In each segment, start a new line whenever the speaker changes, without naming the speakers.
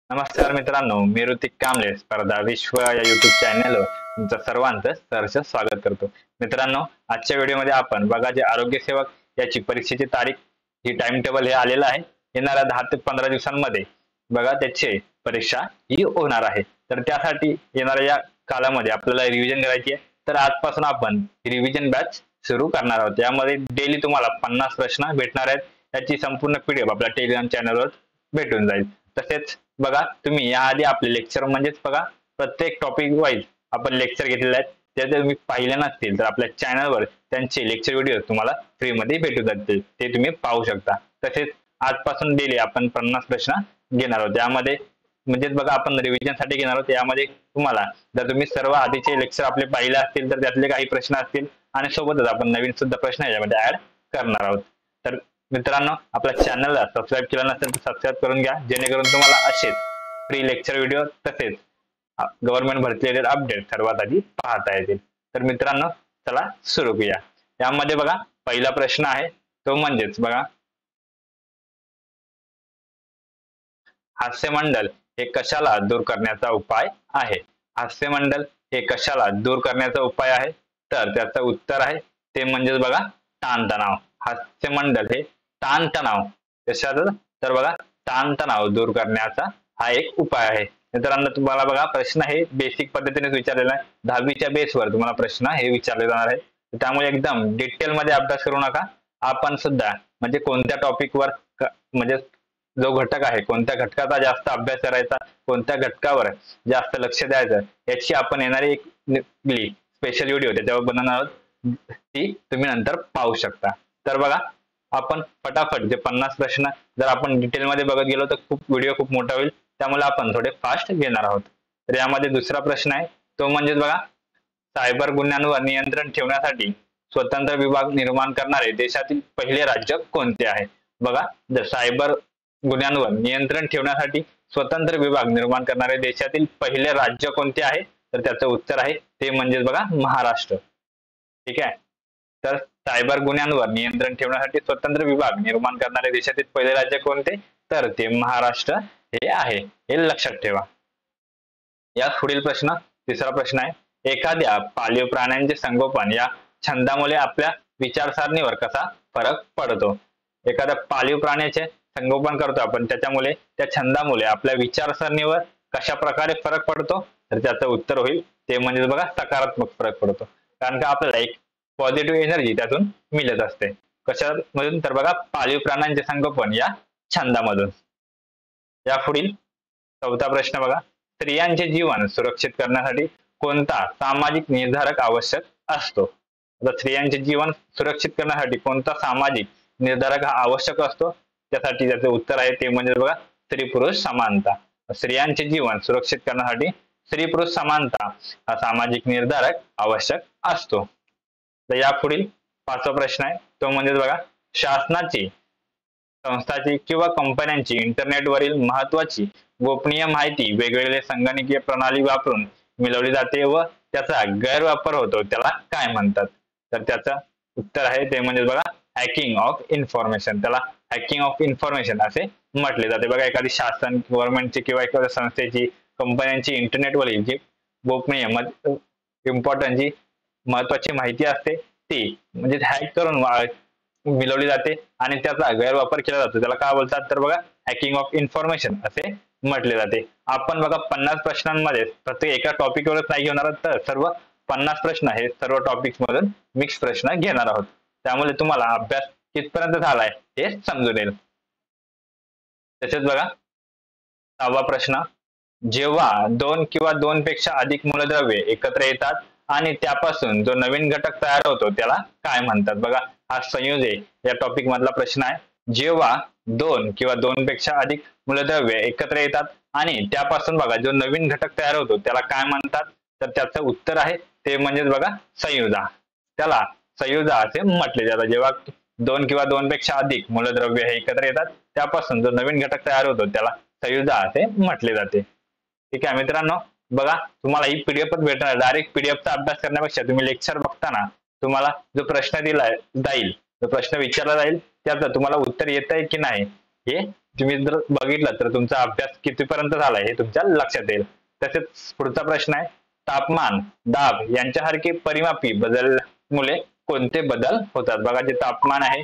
नमस्कार मित्रांनो, मी ऋतिक कांबळे स्पर्धा विश्व या युट्यूब चॅनलवर तुमचं सर्वांचं सहर्ष स्वागत करतो. मित्रांनो, आजच्या व्हिडिओमध्ये आपण बघा जे आरोग्य सेवक याची परीक्षेची तारीख ही टाइम टेबल हे आलेलं आहे. येणाऱ्या 10 ते 15 दिवसांमध्ये बघा त्याची परीक्षा ही होणार आहे. तर त्यासाठी येणाऱ्या या कालामध्ये आपल्याला रिव्हिजन करायची आहे. तर आजपासून आपण रिव्हिजन बॅच सुरू करणार आहोत. यामध्ये डेली तुम्हाला 50 प्रश्न भेटणार आहेत. याची संपूर्ण पीडीएफ आपल्या टेलिग्राम चॅनलवर भेटून जाईल. तसेच बघा तुम्ही याआधी आपले लेक्चर म्हणजेच बघा प्रत्येक टॉपिक वाईज आपण लेक्चर घेतलेले आहेत. ते जर तुम्ही पाहिले नसतील तर आपल्या चॅनलवर त्यांचे लेक्चर व्हिडिओ तुम्हाला फ्रीमध्ये भेटून जातील, ते तुम्ही पाहू शकता. तसेच आजपासून डेली आपण 50 प्रश्न घेणार आहोत. यामध्ये म्हणजेच बघा आपण रिव्हिजन साठी घेणार आहोत. यामध्ये तुम्हाला जर तुम्ही सर्व आधीचे लेक्चर आपले पाहिले असतील तर त्यातले काही प्रश्न असतील आणि सोबतच आपण नवीन सुद्धा प्रश्न याच्यामध्ये ऍड करणार आहोत. तर मित्रांनो, आपल्या चॅनलला सबस्क्राईब केलं नसेल तर सबस्क्राईब करून घ्या, जेणेकरून तुम्हाला असेच फ्री लेक्चर व्हिडिओ तसेच गव्हर्नमेंट भरती रिलेटेड अपडेट सर्वात आधी पाहता येतील. तर मित्रांनो, चला सुरू करूया. यामध्ये बघा पहिला प्रश्न आहे तो म्हणजेच बघा हास्यमंडल हे कशाला दूर करण्याचा उपाय आहे. हास्यमंडल हे कशाला दूर करण्याचा उपाय आहे, तर त्याचं उत्तर आहे ते म्हणजेच बघा ताणतणाव. हास्यमंडल हे ताणतणाव कशाचं, तर बघा ताणतणाव दूर करण्याचा हा एक उपाय आहे. मित्रांनो, तुम्हाला बघा प्रश्न हे बेसिक पद्धतीने विचारलेला आहे. 10वीच्या बेसवर तुम्हाला प्रश्न हे विचारले जाणार आहे. त्यामुळे एकदम डिटेल मध्ये अभ्यास करू नका. आपण सुद्धा म्हणजे कोणत्या टॉपिकवर म्हणजे जो घटक आहे कोणत्या घटकाचा जास्त अभ्यास करायचा, कोणत्या घटकावर जास्त लक्ष द्यायचं, याची आपण येणारी एक स्पेशल व्हिडिओ त्याच्यावर बनवणार आहोत. ती तुम्ही नंतर पाहू शकता. तर बघा आपण फटाफट जे 50 प्रश्न जर आपण डिटेल मध्ये बघत गेलो तर व्हिडिओ खूप मोठा होईल, त्यामुळे आपण थोडे फास्ट घेणार आहोत. तर यामध्ये दुसरा प्रश्न आहे तो म्हणजे बघा सायबर गुन्ह्यांवर नियंत्रण ठेवण्यासाठी स्वतंत्र विभाग निर्माण करणारे देशातील पहिले राज्य कोणते आहे. बघा जर सायबर गुन्ह्यांवर नियंत्रण ठेवण्यासाठी स्वतंत्र विभाग निर्माण करणारे देशातील पहिले राज्य कोणते आहे, तर त्याचं उत्तर आहे ते म्हणजेच बघा महाराष्ट्र. ठीक आहे. तर सायबर गुन्ह्यांवर नियंत्रण ठेवण्यासाठी स्वतंत्र विभाग निर्माण करणारे देशातील पहिले राज्य कोणते, तर ते महाराष्ट्र हे आहे. हे लक्षात ठेवा. या पुढील प्रश्न तिसरा प्रश्न आहे, एखाद्या पाळीव प्राण्यांचे संगोपन या छंदामुळे आपल्या विचारसरणीवर कसा फरक पडतो. एखाद्या पाळीव प्राण्याचे संगोपन करतो आपण, त्याच्यामुळे त्या छंदामुळे आपल्या विचारसरणीवर कशा प्रकारे फरक पडतो, तर त्याचं उत्तर होईल ते म्हणजे बघा सकारात्मक फरक पडतो. कारण का आपल्याला एक पॉझिटिव्ह एनर्जी त्यातून मिळत असते. कशामधून, तर बघा पाळीव प्राण्यांचे संगोपन या छंदामधून. या पुढील चौथा प्रश्न बघा, स्त्रियांचे जीवन सुरक्षित करण्यासाठी कोणता सामाजिक निर्धारक आवश्यक असतो. आता स्त्रियांचे जीवन सुरक्षित करण्यासाठी कोणता सामाजिक निर्धारक हा आवश्यक असतो, त्यासाठी त्याचे उत्तर आहे ते म्हणजे बघा स्त्री पुरुष समानता. स्त्रियांचे जीवन सुरक्षित करण्यासाठी स्त्री पुरुष समानता हा सामाजिक निर्धारक आवश्यक असतो. तर या पुढील पाचवा प्रश्न आहे तो म्हणजे बघा शासनाची, संस्थाची किंवा कंपन्यांची इंटरनेटवरील महत्वाची गोपनीय माहिती वेगवेगळे संगणकीय प्रणाली वापरून मिळवली जाते व त्याचा गैरवापर होतो, त्याला काय म्हणतात. तर त्याचं उत्तर आहे ते म्हणजे बघा हॅकिंग ऑफ इन्फॉर्मेशन. त्याला हॅकिंग ऑफ इन्फॉर्मेशन असे म्हटले जाते. बघा एखादी शासन, गव्हर्नमेंटची किंवा एखाद्या संस्थेची, कंपन्यांची इंटरनेटवरील जी गोपनीय इम्पॉर्टंट जी महत्वाची माहिती असते ती म्हणजे हॅक करून मिळवली जाते आणि त्याचा गैरवापर केला जातो, त्याला काय बोलतात, तर बघा हॅकिंग ऑफ इन्फॉर्मेशन असे म्हटले जाते. आपण बघा 50 प्रश्नांमध्ये प्रत्येक एका टॉपिकवरच नाही घेणार, तर सर्व 50 प्रश्न हे सर्व टॉपिक्स मधून मिक्स प्रश्न घेणार आहोत. त्यामुळे तुम्हाला अभ्यास कितपर्यंत झालाय हे समजून येईल. तसेच बघा 6वा प्रश्न, जेव्हा 2 किंवा 2 पेक्षा अधिक मूलद्रव्ये एकत्र येतात आणि त्यापासून जो नवीन घटक तयार होतो त्याला काय म्हणतात. बघा हा संयोजे या टॉपिक मधला प्रश्न आहे. जेव्हा 2 किंवा 2 पेक्षा अधिक मूलद्रव्ये एकत्र येतात आणि त्यापासून बघा जो नवीन घटक तयार होतो त्याला काय म्हणतात, तर त्याचं उत्तर आहे ते म्हणजेच बघा संयुजा. त्याला संयुजा असे म्हटले जातात. जेव्हा 2 किंवा 2 पेक्षा अधिक मूलद्रव्य हे एकत्र येतात त्यापासून जो नवीन घटक तयार होतो त्याला संयुजा असे म्हटले जाते. ठीक आहे मित्रांनो, बघा तुम्हाला ही पीडीएफ भेटणार. डायरेक्ट पीडीएफचा अभ्यास करण्यापेक्षा तुम्ही लेक्चर बघताना तुम्हाला जो प्रश्न दिला जाईल, जो प्रश्न विचारला जाईल त्याचं तुम्हाला उत्तर येत आहे की नाही हे तुम्ही जर बघितलं तर तुमचा अभ्यास कितीपर्यंत झालाय हे तुमच्या लक्षात येईल. तसेच पुढचा प्रश्न आहे, तापमान, दाब यांच्यासारखे परिमापी बदलल्यामुळे कोणते बदल होतात? बघा, जे तापमान आहे,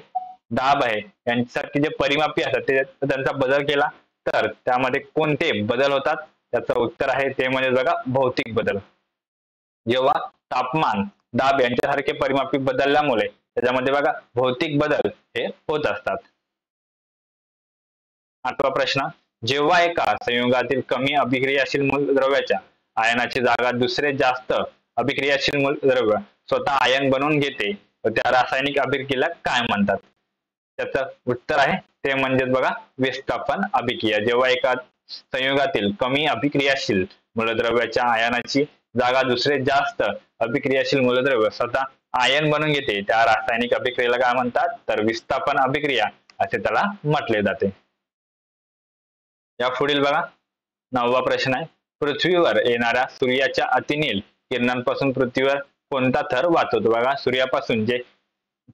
दाब आहे यांच्यासारखे जे परिमापी असतात त्यांचा बदल केला तर त्यामध्ये कोणते बदल होतात? त्याचं उत्तर आहे ते म्हणजे बघा भौतिक बदल. जेव्हा तापमान, दाब यांच्यासारखे परिमापी बदलल्यामुळे त्याच्यामध्ये बघा भौतिक बदल हे होत असतात. 8वा प्रश्न, जेव्हा एका संयुगातील कमी अभिक्रियाशील मूलद्रव्याच्या आयनाची जागा दुसरे जास्त अभिक्रियाशील मूलद्रव्य स्वतः आयन बनवून घेते त्या रासायनिक अभिक्रियेला काय म्हणतात? त्याचं उत्तर आहे ते म्हणजे बघा विस्थापन अभिक्रिया. जेव्हा एका संयुगातील कमी अभिक्रियाशील मूलद्रव्याच्या आयनाची जागा दुसरे जास्त अभिक्रियाशील मूलद्रव्य स्वतः आयन बनवून घेते त्या रासायनिक अभिक्रियेला काय म्हणतात? तर विस्थापन अभिक्रिया असे त्याला म्हटले जाते. या पुढील बघा 9वा प्रश्न आहे, पृथ्वीवर येणाऱ्या सूर्याच्या अतिनील किरणांपासून पृथ्वीवर कोणता थर वाचवतो? बघा, सूर्यापासून जे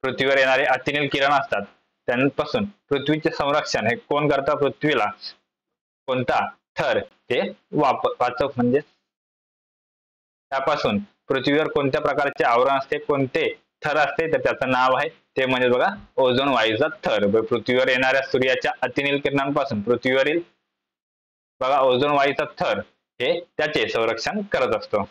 पृथ्वीवर येणारे अतिनील किरण असतात त्यांपासून पृथ्वीचे संरक्षण हे कोण करतं? पृथ्वीला कोणता थर ते वाचव म्हणजे त्यापासून पृथ्वीवर कोणत्या प्रकारचे आवरण असते, कोणते थर असते, तर त्याचं नाव आहे ते म्हणजे बघा ओझोन वायूचा थर. पृथ्वीवर येणाऱ्या सूर्याच्या अतिनील किरणांपासून पृथ्वीवरील बघा ओझोन वायूचा थर हे त्याचे संरक्षण करत असतो.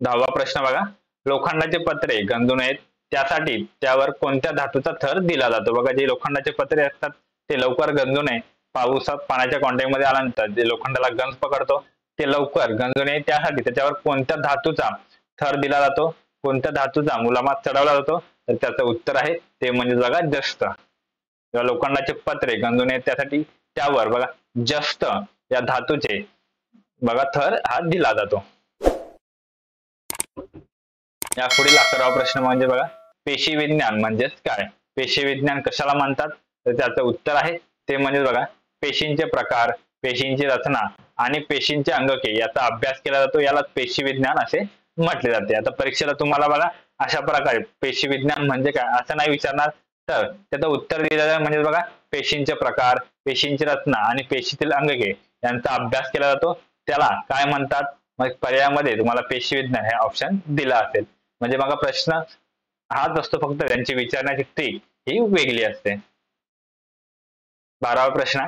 10वा प्रश्न बघा, लोखंडाचे पत्रे गंजू नयेत त्यासाठी त्यावर कोणत्या धातूचा थर दिला जातो? बघा, जे लोखंडाचे पत्रे असतात ते लवकर गंजू नये, पावसात पाण्याच्या कॉन्टॅक्ट मध्ये आल्यानंतर जे लोखंडाला गंज पकडतो ते लवकर गंजू नये त्यासाठी त्याच्यावर कोणत्या धातूचा थर दिला जातो? कोणत्या धातूचा मुलामात चढवला जातो? तर त्याचं उत्तर आहे ते म्हणजे बघा जस्त. जेव्हा लोखंडाचे पत्रे गंजू नये त्यासाठी त्यावर बघा जस्त या धातूचे बघा थर हा दिला जातो. या पुढील 11वा प्रश्न म्हणजे बघा पेशी विज्ञान म्हणजेच काय? पेशी विज्ञान कशाला म्हणतात? तर त्याचं उत्तर आहे ते म्हणजे बघा पेशींचे प्रकार, पेशींची रचना आणि पेशींचे अंगके याचा अभ्यास केला जातो, याला पेशी विज्ञान असे म्हटले जाते. आता परीक्षेला तुम्हाला बघा अशा प्रकारे पेशी विज्ञान म्हणजे काय असं नाही विचारणार, तर त्याचं उत्तर दिलेलं आहे म्हणजे बघा पेशींचे प्रकार, पेशींची रचना आणि पेशीतील अंगके यांचा अभ्यास केला जातो, त्याला काय म्हणतात? मग पर्यायामध्ये तुम्हाला पेशी विज्ञान हे ऑप्शन दिला असेल. म्हणजे बघा प्रश्न हाच असतो, फक्त त्यांची विचारण्याची ट्रिक ही वेगळी असते. 12वा प्रश्न,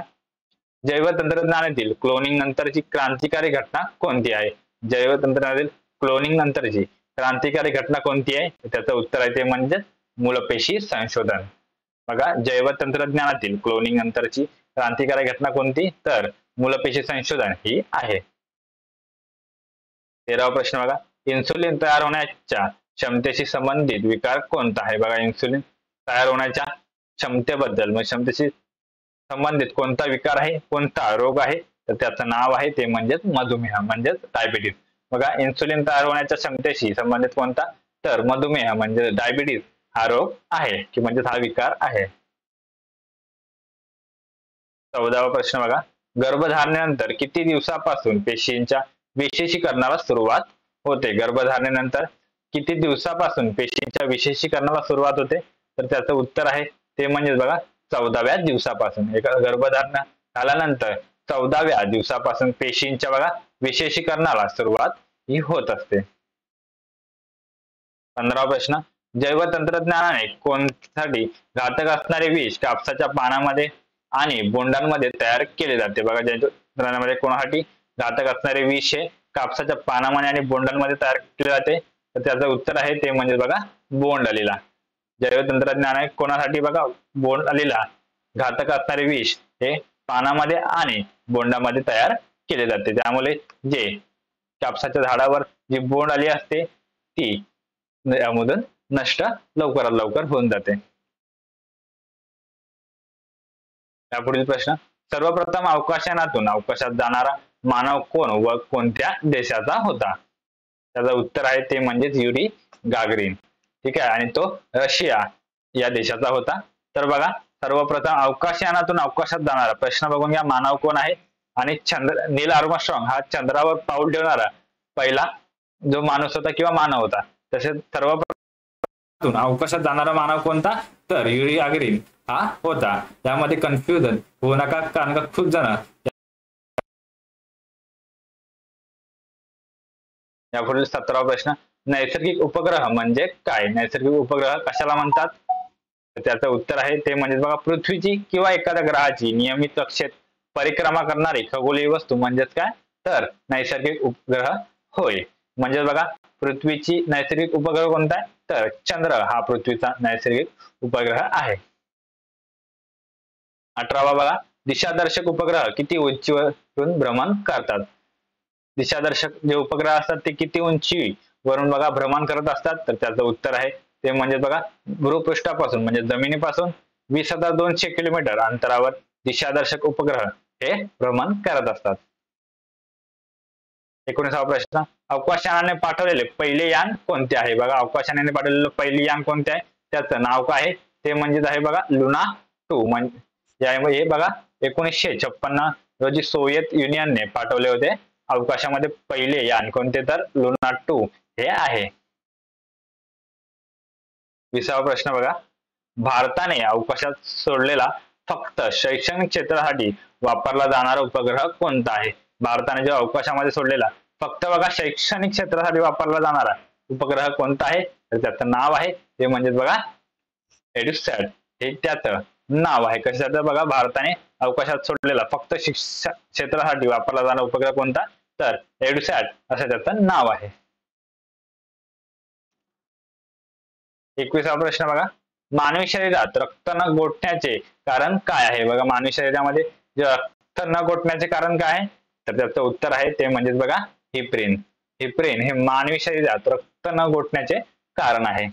जैवतंत्रज्ञानातील क्लोनिंग नंतरची क्रांतिकारी घटना कोणती आहे? जैवतंत्रज्ञानातील क्लोनिंग नंतरची क्रांतिकारी घटना कोणती आहे? त्याचं उत्तर आहे ते म्हणजे मूलपेशी संशोधन. बघा, जैवतंत्रज्ञानातील क्लोनिंग नंतरची क्रांतिकारी घटना कोणती? तर मूलपेशी संशोधन ही आहे. 13वा प्रश्न बघा, इन्सुलिन तयार होण्याच्या क्षमतेशी संबंधित विकार कोणता आहे? बघा, इन्सुलिन तयार होण्याच्या क्षमतेबद्दल म्हणजे क्षमतेशी संबंधित कोणता विकार आहे, कोणता रोग आहे? तर त्याचं नाव आहे ते म्हणजेच मधुमेह म्हणजेच डायबिटीज. बघा, इन्सुलिन तयार होण्याच्या क्षमतेशी संबंधित कोणता? तर मधुमेह म्हणजे डायबिटीज हा रोग आहे की म्हणजे हा विकार आहे. 14वा प्रश्न बघा, गर्भधारणेनंतर किती दिवसापासून पेशींच्या विशेषीकरणाला सुरुवात होते? गर्भधारणेनंतर किती दिवसापासून पेशींच्या विशेषीकरणाला सुरुवात होते? तर त्याचं उत्तर आहे ते म्हणजे बघा 14व्या दिवसापासून. एका गर्भधारणा झाल्यानंतर 14व्या दिवसापासून पेशींच्या बघा विशेषीकरणाला सुरुवात ही होत असते. 15वा प्रश्न, जैवतंत्रज्ञानाने कोणत्यासाठी घातक असणारे विष कापसाच्या पानामध्ये आणि बोंडांमध्ये तयार केले जाते? बघा, जैवतंत्रज्ञानामध्ये कोणासाठी घातक असणारे विष हे कापसाच्या पानामध्ये आणि बोंडांमध्ये तयार केले जाते? तर त्याचं उत्तर आहे ते म्हणजे बघा बोंड अळीला. जैवतंत्रज्ञानाने कोणासाठी बघा बोंड अळीला घातक असणारे विष हे पानामध्ये आणि बोंडामध्ये तयार केले जाते, त्यामुळे जे कापसाच्या झाडावर जी बोंड अळी असते ती यामधून नष्ट लवकरात लवकर होऊन जाते. त्यापुढील प्रश्न, सर्वप्रथम अवकाशयानातून अवकाशात जाणारा मानव कोण व कोणत्या देशाचा होता? त्याचं उत्तर आहे ते म्हणजेच युरी गागरिन. ठीक आहे, आणि तो रशिया या देशाचा होता. तर बघा, सर्वप्रथम अवकाशयानातून अवकाशात जाणारा प्रश्न बघून घ्या, मानव कोण आहे? आणि नील आर्मस्ट्रॉंग हा चंद्रावर पाऊल ठेवणारा पहिला जो माणूस होता किंवा मानव होता. तसेच सर्वप्रथम अवकाशात जाणारा मानव कोणता? तर युरी गागरिन हा होता. त्यामध्ये कन्फ्युजन होऊ नका, कारण का खूप जण यापुढील 17वा प्रश्न, नैसर्गिक उपग्रह म्हणजे काय? नैसर्गिक उपग्रह कशाला म्हणतात? तर त्याचं उत्तर आहे ते म्हणजे बघा पृथ्वीची किंवा एखाद्या ग्रहाची नियमित कक्षेत परिक्रमा करणारी खगोलीय वस्तू म्हणजेच काय? तर नैसर्गिक उपग्रह होय. म्हणजे बघा पृथ्वीची नैसर्गिक उपग्रह कोणता आहे? तर चंद्र हा पृथ्वीचा नैसर्गिक उपग्रह आहे. 18वा बघा, दिशादर्शक उपग्रह किती उंचीवरून भ्रमण करतात? दिशादर्शक जे उपग्रह असतात ते किती उंची वरून बघा भ्रमण करत असतात? तर त्याचं उत्तर आहे ते म्हणजे बघा भूपृष्ठापासून म्हणजे जमिनीपासून 20,200 किलोमीटर अंतरावर दिशादर्शक उपग्रह हे भ्रमण करत असतात. 19वा प्रश्न, अवकाशयानाने पाठवलेले पहिले यान कोणते आहे? बघा अवकाशयानाने पाठवलेलं पहिले यान कोणते आहे? त्याचं नाव काय आहे? ते म्हणजेच आहे बघा लुना 2. म्हणजे हे बघा 1956 रोजी सोव्हिएत युनियनने पाठवले होते अवकाशामध्ये पहिले यान कोणते? तर लुना 2 हे आहे. 20वा प्रश्न बघा, भारताने अवकाशात सोडलेला फक्त शैक्षणिक क्षेत्रासाठी वापरला जाणारा उपग्रह कोणता आहे? भारताने जो अवकाशामध्ये सोडलेला फक्त बघा शैक्षणिक क्षेत्रासाठी वापरला जाणारा उपग्रह कोणता आहे? तर त्याचं नाव आहे ते म्हणजे बघा एड्युसॅट हे त्याचं नाव आहे. कशाचं? बघा भारताने अवकाशात सोडलेला फक्त शिक्षण क्षेत्रासाठी वापरला जाणारा उपग्रह कोणता? तर एड्युसॅट असं त्याचं नाव आहे. 21वा प्रश्न बघा, मानवी शरीरात रक्त न गोठण्याचे कारण काय आहे? बघा मानवी शरीरामध्ये जे रक्त न गोठण्याचे कारण काय आहे? तर त्याचं उत्तर आहे ते म्हणजेच बघा हिप्रिन. हिप्रिन हे मानवी शरीरात रक्त न गोठण्याचे कारण आहे.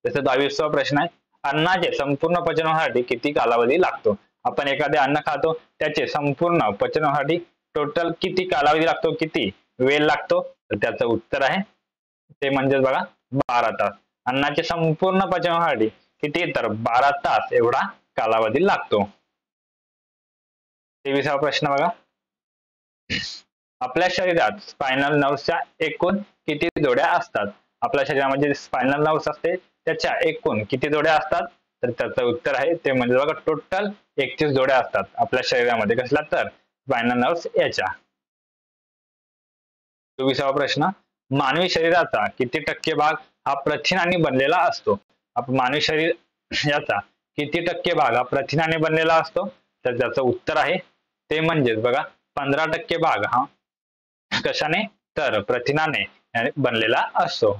तसं 22वा प्रश्न आहे, अन्नाचे संपूर्ण पचन होण्यासाठी किती कालावधी लागतो? आपण एखादे अन्न खातो त्याचे संपूर्ण पचन होण्यासाठी टोटल किती कालावधी लागतो? किती वेळ लागतो? तर त्याचं उत्तर आहे ते म्हणजेच बघा 12 तास. अन्नाचे संपूर्ण पचन होण्यासाठी किती? तर 12 तास एवढा कालावधी लागतो. 23वा प्रश्न बघा, आपल्या शरीरात स्पायनल नर्व्हच्या एकूण किती जोड्या असतात? आपल्या शरीरामध्ये स्पायनल नर्व्ह असते त्याच्या एकूण किती जोड्या असतात? तर त्याचं उत्तर आहे ते म्हणजे बघा टोटल 31 जोड्या असतात आपल्या शरीरामध्ये. कसला? तर स्पायनल नर्व्ह याच्या. 24वा प्रश्न, मानवी शरीराचा किती टक्के भाग हा प्रथिनांनी बनलेला असतो? मानवी शरीर याचा किती टक्के भाग हा प्रथिनाने बनलेला असतो? तर त्याचं उत्तर आहे ते म्हणजेच बघा 15% भाग हा कशाने? तर प्रथिनाने बनलेला असतो.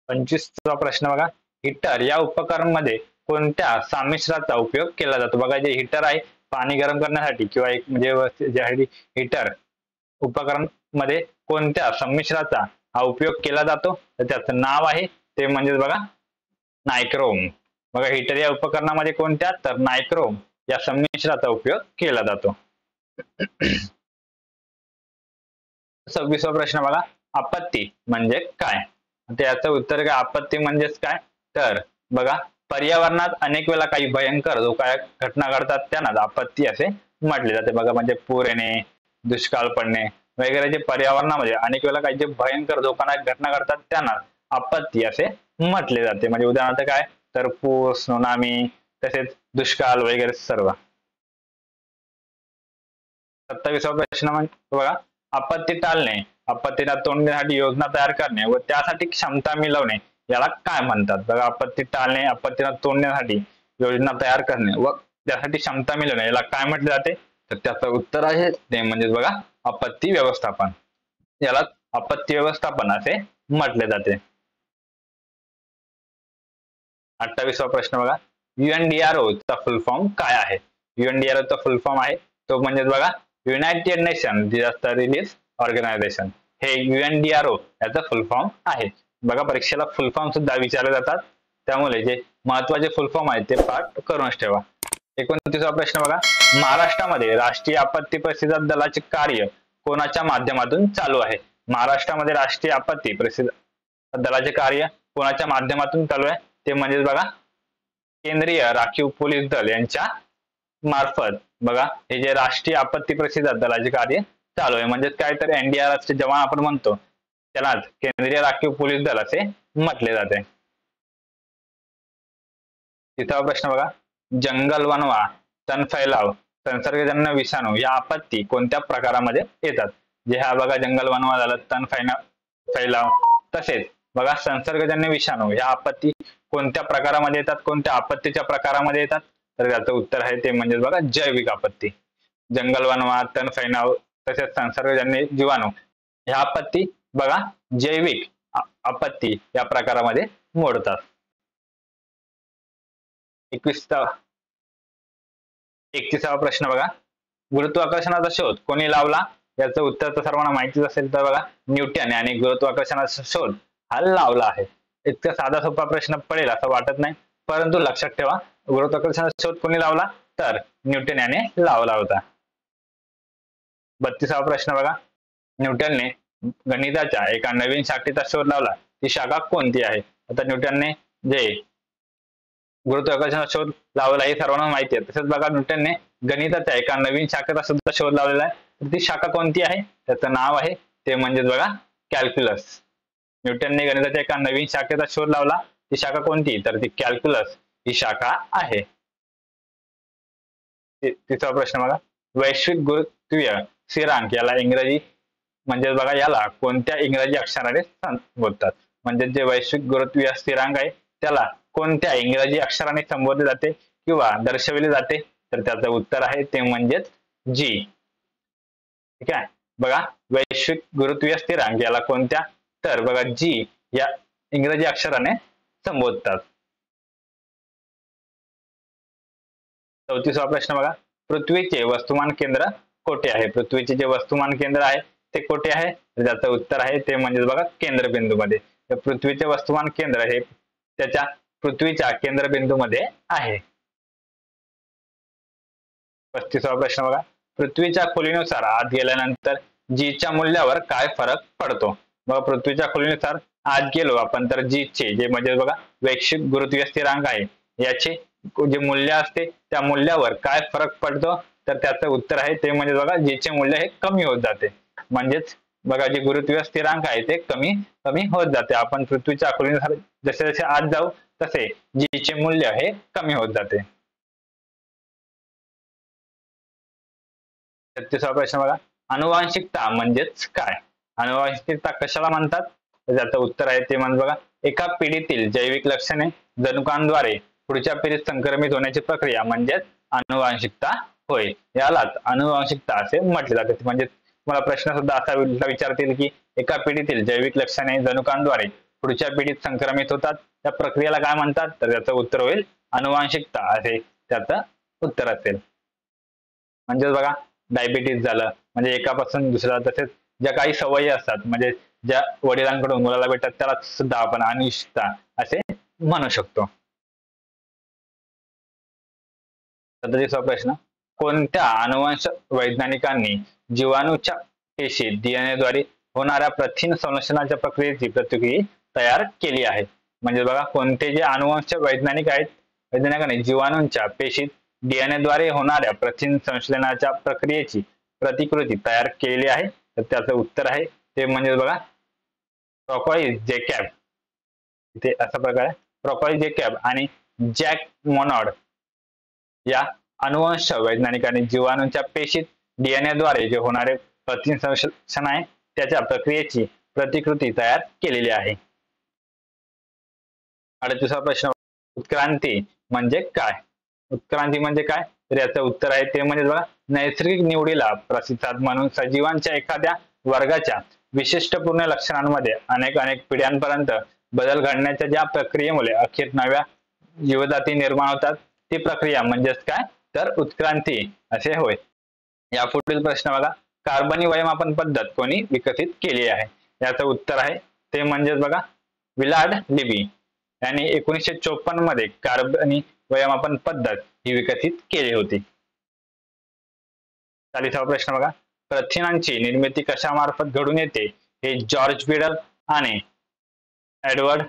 25वा प्रश्न बघा, हीटर या उपकरणामध्ये कोणत्या संमिश्राचा उपयोग केला जातो? बघा जे हीटर आहे पाणी गरम करण्यासाठी किंवा एक म्हणजे ज्यासाठी हीटर उपकरण मध्ये कोणत्या संमिश्राचा हा उपयोग केला जातो? तर त्याचं नाव आहे ते म्हणजेच बघा नायक्रोम. बघा हीटर या उपकरणामध्ये कोणत्या? तर नायक्रोम या संमिश्राचा उपयोग केला जातो. 26वा प्रश्न बघा, आपत्ती म्हणजे काय? त्याचं उत्तर काय? आपत्ती म्हणजेच काय? तर बघा पर्यावरणात अनेक वेळा काही भयंकर धोकादायक घटना घडतात त्यांना आपत्ती असे म्हटले जाते. बघा म्हणजे पूर येणे, दुष्काळ पडणे वगैरे जे पर्यावरणामध्ये अनेक वेळा काही जे भयंकर धोकादायक घटना घडतात त्यांना आपत्ती असे म्हटले जाते. म्हणजे उदाहरणार्थ काय? तर पूर, सुनामी तसेच दुष्काळ वगैरे सर्व. 27वा प्रश्न म्हणजे बघा, आपत्ती टाळणे, आपत्तीला तोंड देण्यासाठी योजना तयार करणे व त्यासाठी क्षमता मिळवणे याला काय म्हणतात? बघा आपत्ती टाळणे, आपत्तीला तोंड देण्यासाठी योजना तयार करणे व त्यासाठी क्षमता मिळवणे याला काय म्हटले जाते? तर त्याचं उत्तर आहे ते म्हणजे बघा आपत्ती व्यवस्थापन. याला आपत्ती व्यवस्थापन असे म्हटले जाते. 28वा प्रश्न बघा, UNDRO चा फुल फॉर्म काय आहे? UNDRO चा फुल फॉर्म आहे तो म्हणजे बघा United Nation Disaster Relief Organisation. हे UNDRO याचा फुल फॉर्म आहे. बघा परीक्षेला फुल फॉर्म सुद्धा विचारले जातात त्यामुळे जे महत्वाचे फुल फॉर्म आहेत ते पाठ करूनच ठेवा. 29वा प्रश्न बघा, महाराष्ट्रामध्ये राष्ट्रीय आपत्ती प्रतिसाद दलाचे कार्य कोणाच्या माध्यमातून चालू आहे? महाराष्ट्रामध्ये राष्ट्रीय आपत्ती प्रतिसाद दलाचे कार्य कोणाच्या माध्यमातून चालू आहे? ते म्हणजे बघा केंद्रीय राखीव पोलीस दल यांच्या मार्फत बघा हे जे राष्ट्रीय आपत्ती प्रतिसाद दलाचे कार्य चालू आहे. म्हणजे काय? तर NDRF चे जवान आपण म्हणतो त्यालाच केंद्रीय राखीव पोलीस दल असे म्हटले जाते. तिसरा प्रश्न बघा, जंगल वणवा, तण फैलाव, संसर्गजन्य विषाणू या आपत्ती कोणत्या प्रकारामध्ये येतात? जे हा बघा जंगल वणवा झालं, तण फैलाव, तसेच बघा संसर्गजन्य विषाणू या आपत्ती कोणत्या प्रकारामध्ये येतात, कोणत्या आपत्तीच्या प्रकारामध्ये येतात? तर त्याचं उत्तर आहे ते म्हणजे बघा जैविक आपत्ती. जंगल वणवा, तण फैलाव तसेच संसर्गजन्य जीवाणू ह्या आपत्ती बघा जैविक आपत्ती या प्रकारामध्ये मोडतात. 31वा प्रश्न बघा, गुरुत्वाकर्षणाचा शोध कोणी लावला? याचं उत्तर तर सर्वांना माहितीच असेल, तर बघा न्यूटन यांनी गुरुत्वाकर्षणाचा शोध हा लावला आहे. इतका साधा सोपा प्रश्न पडेल असं वाटत नाही, परंतु लक्षात ठेवा गुरुत्वाकर्षणाचा शोध कोणी लावला? तर न्यूटन याने लावला होता. 32वा प्रश्न बघा, न्यूटनने गणिताच्या एका नवीन शाखेचा शोध लावला, ती शाखा कोणती आहे? आता न्यूटनने जे गुरुत्वाकर्षणाचा शोध लावला हे सर्वांना माहिती आहे. तसेच बघा न्यूटनने गणिताच्या एका नवीन शाखेचा सुद्धा शोध लावलेला आहे. तर ती शाखा कोणती आहे? त्याचं नाव आहे ते म्हणजे बघा कॅल्क्युलस. न्यूटनने गणिताच्या एका नवीन शाखेचा शोध लावला, ती शाखा कोणती? तर ती कॅल्क्युलस ही शाखा आहे. तिसरा प्रश्न बघा, वैश्विक गुरुत्वीय स्थिरांक याला इंग्रजी म्हणजे बघा याला कोणत्या इंग्रजी अक्षराने संबोधतात? म्हणजे जे वैश्विक गुरुत्वीय स्थिरांक आहे त्याला कोणत्या इंग्रजी अक्षराने संबोधले जाते किंवा दर्शविले जाते? तर त्याचं उत्तर आहे ते म्हणजेच जी. ठीक आहे, बघा वैश्विक गुरुत्वीय स्थिरांक याला कोणत्या? तर बघा जी या इंग्रजी अक्षराने संबोधतात. 34वा प्रश्न बघा, पृथ्वीचे वस्तुमान केंद्र कोठे आहे? पृथ्वीचे जे वस्तुमान केंद्र आहे ते कोठे आहे? तर त्याचं उत्तर आहे ते म्हणजे बघा केंद्रबिंदू मध्ये. पृथ्वीचे वस्तुमान केंद्र हे त्याच्या पृथ्वीच्या केंद्रबिंदू मध्ये आहे. 35वा प्रश्न बघा, पृथ्वीच्या खोलीनुसार आत गेल्यानंतर जी च्या मूल्यावर काय फरक पडतो? बघा पृथ्वीच्या खोलीनुसार आत गेलो आपण तर जी चे जे म्हणजे बघा वैश्विक गुरुत्वीय स्थिरांक आहे याचे जे मूल्य असते त्या मूल्यावर काय फरक पडतो? तर त्याचं उत्तर आहे ते म्हणजे बघा जी चे मूल्य हे कमी होत जाते. म्हणजेच बघा जे गुरुत्वीय स्थिरांक आहे ते कमी कमी होत जाते. आपण पृथ्वीच्या खोलीनुसार जसे जसे आत जाऊ तसे जी चे मूल्य हे कमी होत जाते. 36वा प्रश्न बघा, अनुवांशिकता म्हणजेच काय? अनुवांशिकता कशाला म्हणतात? तर त्याचं उत्तर आहे ते म्हणजे बघा एका पिढीतील जैविक लक्षणे जनुकांद्वारे पुढच्या पिढीत संक्रमित होण्याची प्रक्रिया म्हणजेच अनुवांशिकता होय. यालाच अनुवांशिकता असे म्हटले जाते. म्हणजे मला प्रश्न सुद्धा असा विचारतील की एका पिढीतील जैविक लक्षणे जनुकांद्वारे पुढच्या पिढीत संक्रमित होतात, त्या प्रक्रियेला काय म्हणतात? तर त्याचं उत्तर होईल अनुवांशिकता असे त्याचं उत्तर असेल. म्हणजेच बघा डायबिटीज झालं म्हणजे एकापासून दुसऱ्या, तसेच ज्या काही सवयी असतात म्हणजे ज्या वडिलांकडून मुलाला भेटतात त्याला सुद्धा आपण अनुवंशिकता असे म्हणू शकतो. 37वा प्रश्न, कोणत्या अनुवंश वैज्ञानिकांनी जीवाणूच्या पेशीत DNA द्वारे होणाऱ्या प्रथिन संश्लेषणाच्या प्रक्रियेची प्रतिकृती तयार केली आहे? म्हणजे बघा कोणते जे अनुवंश वैज्ञानिक आहेत वैज्ञानिकांनी जीवाणूंच्या पेशीत DNA द्वारे होणाऱ्या प्रथिन संश्लेषणाच्या प्रक्रियेची प्रतिकृती तयार केलेली आहे? तर त्याचं उत्तर आहे ते म्हणजे बघा प्रॉकॉइस जेकॅब. इथे असा प्रकार आहे प्रॉकॉइस जेकॅब आणि जॅक मोनॉड या अनुवंश वैज्ञानिकांनी जीवाणूंच्या पेशीत DNA द्वारे जे होणारे प्रथिन संश्लेषण आहे त्याच्या प्रक्रियेची प्रतिकृती तयार केलेली आहे. 38वा प्रश्न, उत्क्रांती म्हणजे काय? उत्क्रांती म्हणजे काय? तर याचं उत्तर आहे ते म्हणजे बघा नैसर्गिक निवडीला प्रतिसाद म्हणून सजीवांच्या एखाद्या वर्गाच्या विशिष्टपूर्ण लक्षणांमध्ये अनेक पिढ्यांपर्यंत बदल घडण्याच्या ज्या प्रक्रियेमुळे अखेर नव्या जीवजाती निर्माण होतात ती प्रक्रिया म्हणजेच काय? तर उत्क्रांती असे होय. या पुढील प्रश्न बघा, कार्बनी वयमापन पद्धत कोणी विकसित केली आहे? याचं उत्तर आहे ते म्हणजेच बघा विलार्ड लिबी यांनी 1954 मध्ये कार्बनी वयमापन पद्धत ही विकसित केली होती. 40वा प्रश्न बघा, प्रथिनांची निर्मिती कशामार्फत घडून येते हे जॉर्ज बिडल आणि एडवर्ड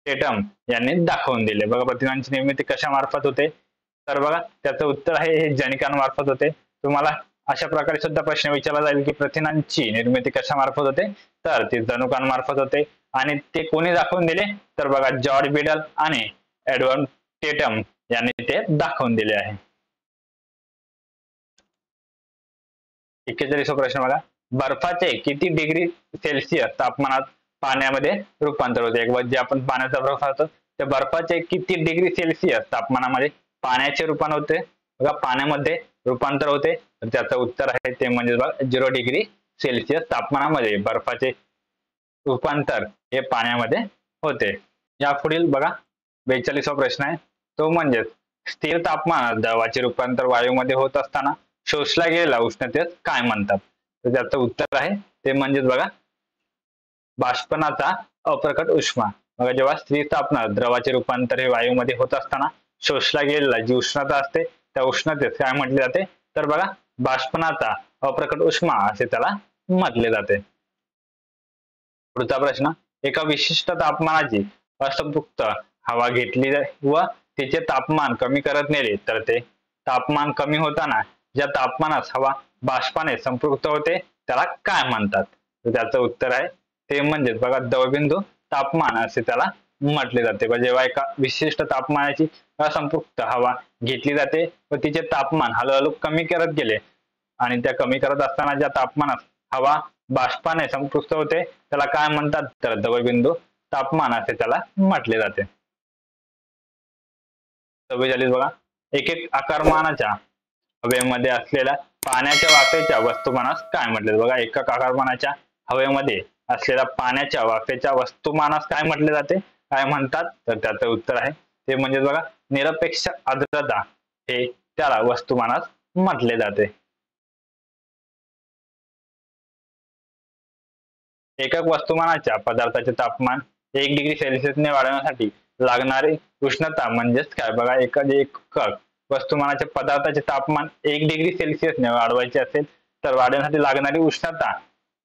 टेटम यांनी दाखवून दिले. बघा प्रथिनांची निर्मिती कशामार्फत होते? तर बघा त्याचं उत्तर आहे हे जनिकांमार्फत होते. तुम्हाला अशा प्रकारे सुद्धा प्रश्न विचारला जाईल की प्रथिनांची निर्मिती कशामार्फत होते, तर ती जनुकांमार्फत होते. आणि ते कोणी दाखवून दिले, तर बघा जॉर्ज बिडल आणि एडवर्ड टेटम यांनी ते दाखवून दिले आहे. 41 प्रश्न बघा, बर्फाचे किती डिग्री सेल्सिअस तापमानात पाण्यामध्ये रूपांतर होते. एक जे आपण पाण्याचा बर्फ होतो त्या बर्फाचे किती डिग्री सेल्सिअस तापमानामध्ये पाण्याचे रूपांतर होते, बघा पाण्यामध्ये रूपांतर होते, तर त्याचं उत्तर आहे ते म्हणजे बघा 0 डिग्री सेल्सिअस तापमानामध्ये बर्फाचे रूपांतर हे पाण्यामध्ये होते. या पुढील बघा 42 प्रश्न आहे, तो म्हणजे स्थिर तापमानात द्रवाचे रूपांतर वायूमध्ये होत असताना शोषला गेलेला उष्णतेस काय म्हणतात, तर त्याचं उत्तर आहे ते म्हणजेच बघा बाष्पनाचा अप्रकट उष्मा. बघा जेव्हा स्थिर तापमानात द्रवाचे रूपांतर हे वायूमध्ये होत असताना शोषला गेलेला जी उष्णता असते त्या उष्णतेस काय म्हटले जाते, तर बघा बाष्पनाचा अप्रकट उष्मा असे त्याला म्हटले जाते. पुढचा प्रश्न, एका विशिष्ट तापमानाची असंपृक्त हवा घेतली व तिचे तापमान कमी करत नेले तर ते तापमान कमी होताना ज्या तापमानास हवा बाष्पाने संपृक्त होते त्याला काय म्हणतात, तर त्याचं उत्तर आहे ते म्हणजेच बघा दवबिंदू तापमान असे त्याला म्हटले जाते. जेव्हा एका विशिष्ट तापमानाची असंपृक्त हवा घेतली जाते व तिचे तापमान हळूहळू कमी करत गेले आणि त्या कमी करत असताना ज्या तापमानात हवा बाष्पाने संपृक्त होते त्याला काय म्हणतात, तर दवबिंदू तापमान असे त्याला म्हटले जाते. 44 बघा, एक एक आकारमानाच्या हवेमध्ये असलेल्या पाण्याच्या वाफेच्या वस्तुमानास काय म्हटले, बघा एका आकारमानाच्या हवेमध्ये असलेल्या पाण्याच्या वाफेच्या वस्तुमानास काय म्हटले जाते, काय म्हणतात, तर त्याचं उत्तर आहे ते म्हणजे बघा निरपेक्ष आर्द्रता हे त्याला वस्तुमानास म्हटले जाते. एकक वस्तुमानाच्या पदार्थाचे तापमान 1 डिग्री सेल्सिअसने वाढवण्यासाठी लागणारी उष्णता म्हणजेच काय, बघा एखादे एकक वस्तुमानाच्या पदार्थाचे तापमान 1 डिग्री सेल्सिअसने वाढवायचे असेल तर वाढवण्यासाठी लागणारी उष्णता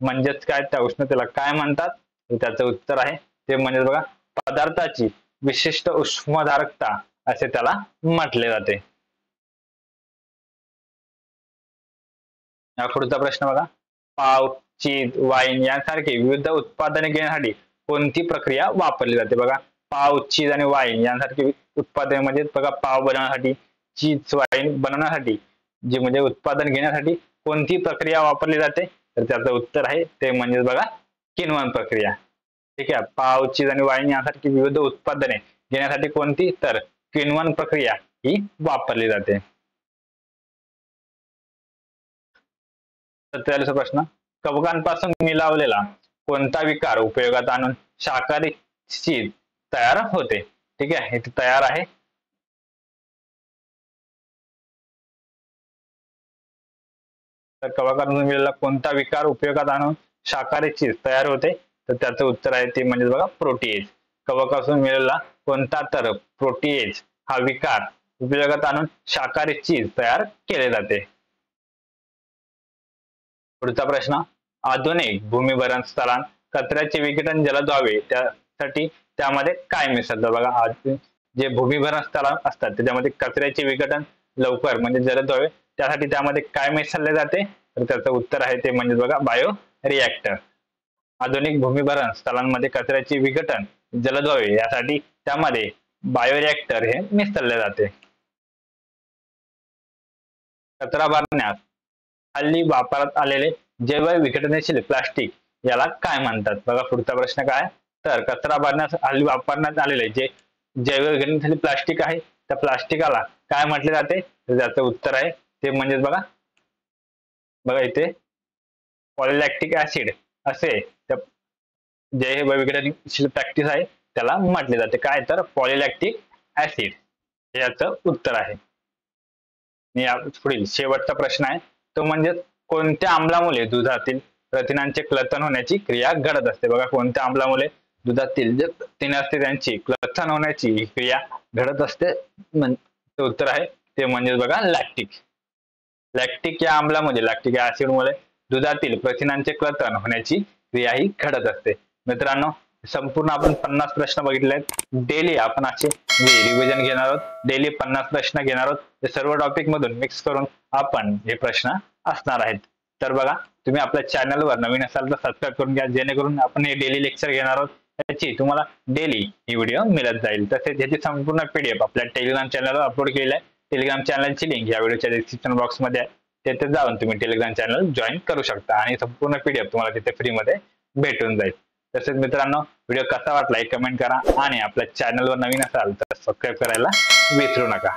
म्हणजेच काय, त्या उष्णतेला काय म्हणतात, त्याचं उत्तर आहे ते म्हणजे बघा पदार्थाची विशिष्ट उष्मधारकता असे त्याला म्हटले जाते. या पुढचा प्रश्न बघा, पाव, चीज, वाईन यांसारखे विविध उत्पादने घेण्यासाठी कोणती प्रक्रिया वापरली जाते, बघा पाव, चीज आणि वाईन यांसारखी उत्पादने म्हणजे बघा पाव बनवण्यासाठी, चीज, वाईन बनवण्यासाठी जे म्हणजे उत्पादन घेण्यासाठी कोणती प्रक्रिया वापरली जाते, तर त्याचं उत्तर आहे ते म्हणजे बघा किण्वन प्रक्रिया. ठीक आहे, पाव, चीज आणि वाईन यांसारखी विविध उत्पादने घेण्यासाठी कोणती, तर किण्वन प्रक्रिया ही वापरली जाते. 47 प्रश्न, कवकांपासून मिळवलेला कोणता विकार उपयोगात आणून शाकाहारी चीज तयार होते. ठीक आहे, इथे तयार आहे. तर कवकांपासून मिळालेला कोणता विकार उपयोगात आणून शाकाहारी चीज तयार होते, तर त्याचं उत्तर आहे ते म्हणजे बघा प्रोटीएज. कवकापासून मिळालेला कोणता, तर प्रोटीएज हा विकार उपयोगात आणून शाकाहारी चीज तयार केले जाते. पुढचा प्रश्न, आधुनिक भूमिभरण स्थळांत कचऱ्याचे विघटन जलद व्हावे त्यासाठी त्यामध्ये काय मिसळतं, बघा जे भूमिभरण स्थळ असतात त्याच्यामध्ये कचऱ्याचे विघटन लवकर म्हणजे जलद व्हावे त्यासाठी त्यामध्ये काय मिसळले जाते, तर त्याचं उत्तर आहे ते म्हणजे बघा बायो रिएक्टर. आधुनिक भूमिभरण स्थळांमध्ये कचऱ्याचे विघटन जलद व्हावे यासाठी त्यामध्ये बायो रिएक्टर हे मिसळले जाते. कचरा भरण्यास हल्ली वापरात आलेले जैव विघटनशील प्लास्टिक याला काय म्हणतात, बघा पुढचा प्रश्न काय, तर कचरा भरण्यास हल्ली वापरण्यात आलेले जे जैव विघटनशील प्लास्टिक आहे त्या प्लास्टिकाला काय म्हटले जाते, तर त्याचं उत्तर आहे ते म्हणजे बघा इथे पॉलिलॅक्टिक ऍसिड असे जैव विघटनशील प्रॅक्टिस आहे त्याला म्हटले जाते, काय तर पॉलिलॅक्टिक ऍसिड याचं उत्तर आहे. या पुढील शेवटचा प्रश्न आहे तो म्हणजे कोणत्या आम्लामुळे दुधातील प्रथिनांचे क्लथन होण्याची क्रिया घडत असते, बघा कोणत्या आम्लामुळे दुधातील जे प्रथिने असते त्यांची क्लथन होण्याची क्रिया घडत असते, उत्तर आहे ते म्हणजे बघा लॅक्टिक. लॅक्टिक या आम्लामध्ये लॅक्टिक ऍसिड मुळे दुधातील प्रथिनांचे क्लथन होण्याची क्रिया ही घडत असते. मित्रांनो संपूर्ण आपण 50 प्रश्न बघितले आहेत. डेली आपण असे रिव्हिजन घेणार आहोत, डेली 50 प्रश्न घेणार आहोत. हे सर्व टॉपिक मधून मिक्स करून आपण हे प्रश्न असणार आहेत। तर बघा, तुम्ही आपल्या चॅनलवर नवीन असाल तर सबस्क्राईब करून घ्या, जेणेकरून आपण हे डेली लेक्चर घेणार आहोत, त्याची तुम्हाला डेली ही व्हिडिओ मिळत जाईल। तसेच याची संपूर्ण PDF आपल्या टेलिग्राम चॅनलवर अपलोड केलेली आहे। टेलिग्राम चॅनलची लिंक या व्हिडिओच्या डिस्क्रिप्शन बॉक्स मध्ये आहे, तिथे जाऊन तुम्ही टेलिग्राम चॅनल जॉईन करू शकता आणि संपूर्ण PDF तुम्हाला तिथे फ्री मध्ये भेटून जाईल। तसेच मित्रांनो, व्हिडिओ कसा वाटला हे कमेंट करा आणि आपल्या चॅनलवर नवीन असाल तर सबस्क्राईब करायला विसरू नका।